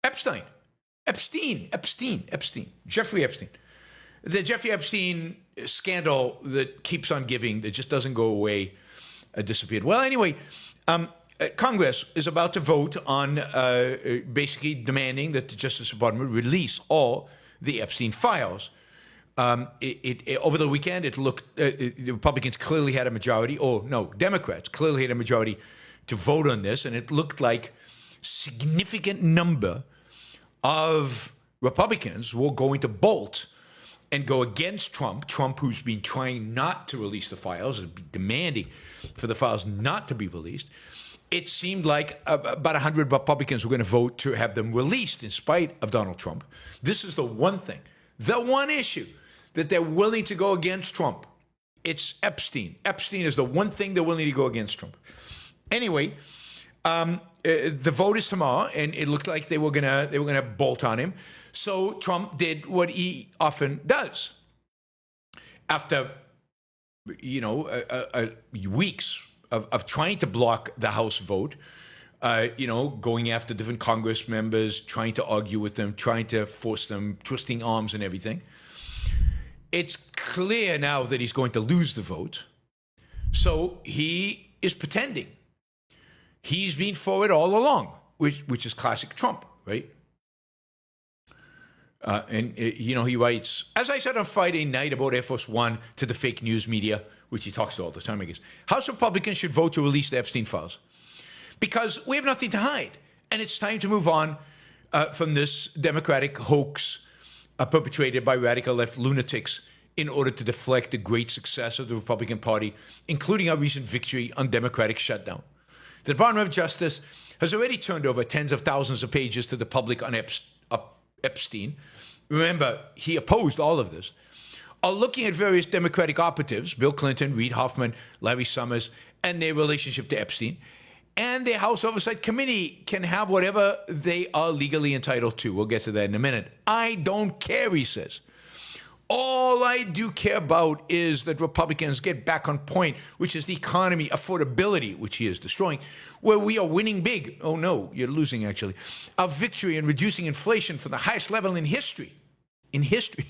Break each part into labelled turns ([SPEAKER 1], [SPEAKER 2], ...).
[SPEAKER 1] Epstein. Jeffrey Epstein. The Jeffrey Epstein scandal that keeps on giving, that just doesn't go away, disappeared. Well, anyway, Congress is about to vote on basically demanding that the Justice Department release all the Epstein files. Over the weekend, it looked, the Republicans clearly had a majority, or no, Democrats clearly had a majority to vote on this, and it looked like significant number of Republicans were going to bolt and go against Trump, who's been trying not to release the files, and demanding for the files not to be released. It seemed like about 100 Republicans were going to vote to have them released in spite of Donald Trump. This is the one thing, the one issue that they're willing to go against Trump. It's Epstein. Epstein is the one thing they're willing to go against Trump. Anyway, the vote is tomorrow, and it looked like they were gonna bolt on him. So Trump did what he often does. After weeks of trying to block the House vote, going after different Congress members, trying to argue with them, trying to force them, twisting arms and everything. It's clear now that he's going to lose the vote. So he is pretending. He's been for it all along, which is classic Trump, right? He writes, as I said on Friday night about Air Force One to the fake news media, which he talks to all the time, I guess, House Republicans should vote to release the Epstein files because we have nothing to hide. And it's time to move on from this Democratic hoax perpetrated by radical left lunatics in order to deflect the great success of the Republican Party, including our recent victory on Democratic shutdown. The Department of Justice has already turned over tens of thousands of pages to the public on Epstein. Remember, he opposed all of this. Are looking at various Democratic operatives, Bill Clinton, Reid Hoffman, Larry Summers, and their relationship to Epstein. And the House Oversight Committee can have whatever they are legally entitled to. We'll get to that in a minute. I don't care, he says. All I do care about is that Republicans get back on point, which is the economy, affordability, which he is destroying, where we are winning big. Oh, no, you're losing, actually. Our victory in reducing inflation from the highest level in history. In history.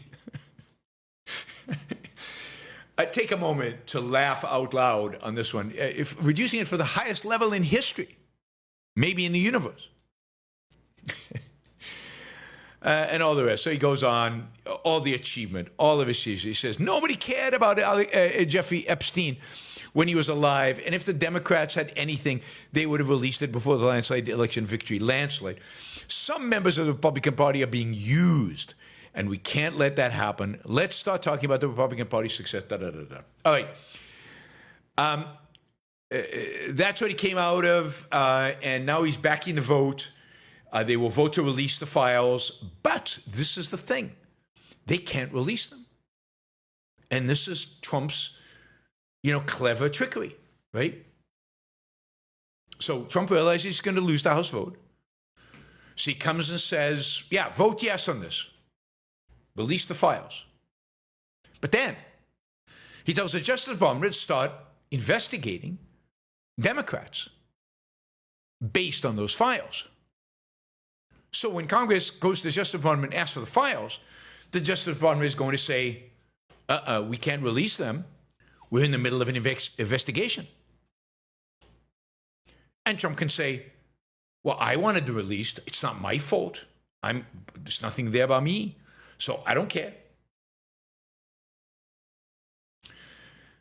[SPEAKER 1] Take a moment to laugh out loud on this one. If reducing it for the highest level in history, maybe in the universe. And all the rest. So he goes on, all the achievement, all of his achievements. He says, nobody cared about Jeffrey Epstein when he was alive. And if the Democrats had anything, they would have released it before the landslide election victory. Landslide. Some members of the Republican Party are being used, and we can't let that happen. Let's start talking about the Republican Party's success. All right. That's what he came out of, and now he's backing the vote. They will vote to release the files, but this is the thing. They can't release them. And this is Trump's, clever trickery, right? So Trump realizes he's going to lose the House vote. So he comes and says, yeah, vote yes on this. Release the files. But then he tells the Justice Department to start investigating Democrats based on those files. So when Congress goes to the Justice Department and asks for the files, the Justice Department is going to say, we can't release them. We're in the middle of an investigation. And Trump can say, well, I wanted to release. It's not my fault. There's nothing there about me. So I don't care.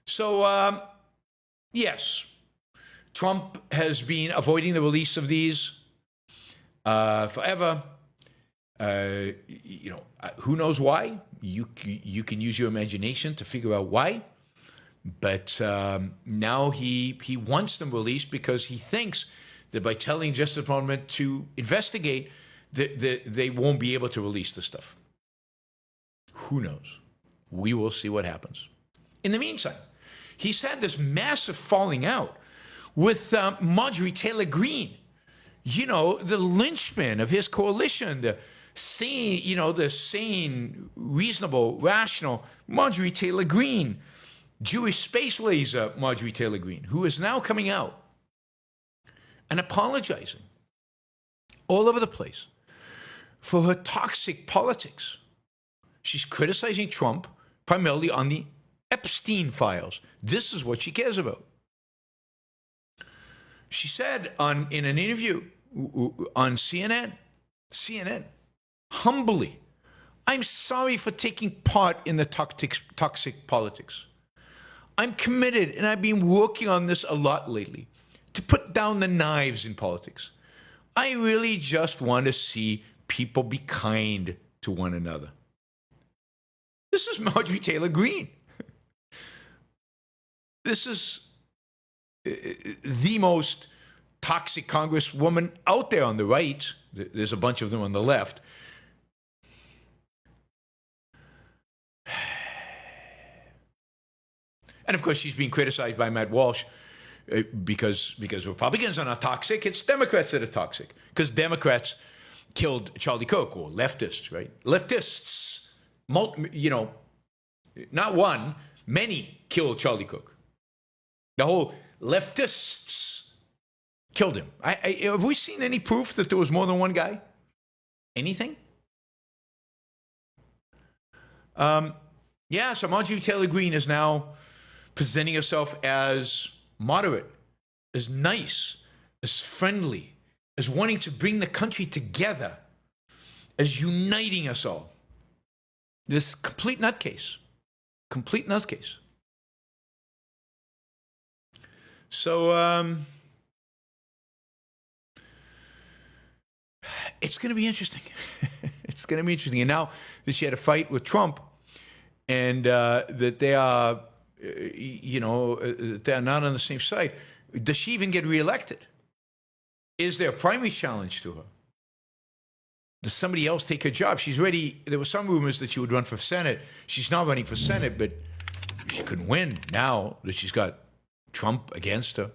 [SPEAKER 1] So, yes, Trump has been avoiding the release of these forever. Who knows why? You can use your imagination to figure out why. But now he wants them released because he thinks that by telling the Justice Department to investigate, they won't be able to release the stuff. Who knows? We will see what happens. In the meantime, he's had this massive falling out with Marjorie Taylor Greene. The linchpin of his coalition, the sane, reasonable, rational Marjorie Taylor Greene, Jewish space laser Marjorie Taylor Greene, who is now coming out and apologizing all over the place for her toxic politics. She's criticizing Trump primarily on the Epstein files. This is what she cares about. She said in an interview on CNN, humbly, I'm sorry for taking part in the toxic politics. I'm committed, and I've been working on this a lot lately, to put down the knives in politics. I really just want to see people be kind to one another. This is Marjorie Taylor Greene. This is the most toxic congresswoman out there on the right. There's a bunch of them on the left. And of course, she's being criticized by Matt Walsh because Republicans are not toxic. It's Democrats that are toxic. Because Democrats killed Charlie Kirk, or leftists, right? Leftists, not one, many killed Charlie Kirk. The whole leftists killed him. Have we seen any proof that there was more than one guy? Anything? So Marjorie Taylor Greene is now presenting herself as moderate, as nice, as friendly, as wanting to bring the country together, as uniting us all. This complete nutcase. Complete nutcase. So, it's going to be interesting. It's going to be interesting. And now that she had a fight with Trump, and that they are, they're not on the same side, does she even get reelected? Is there a primary challenge to her? Does somebody else take her job? She's ready. There were some rumors that she would run for Senate. She's not running for Senate, but she couldn't win now that she's got Trump against her.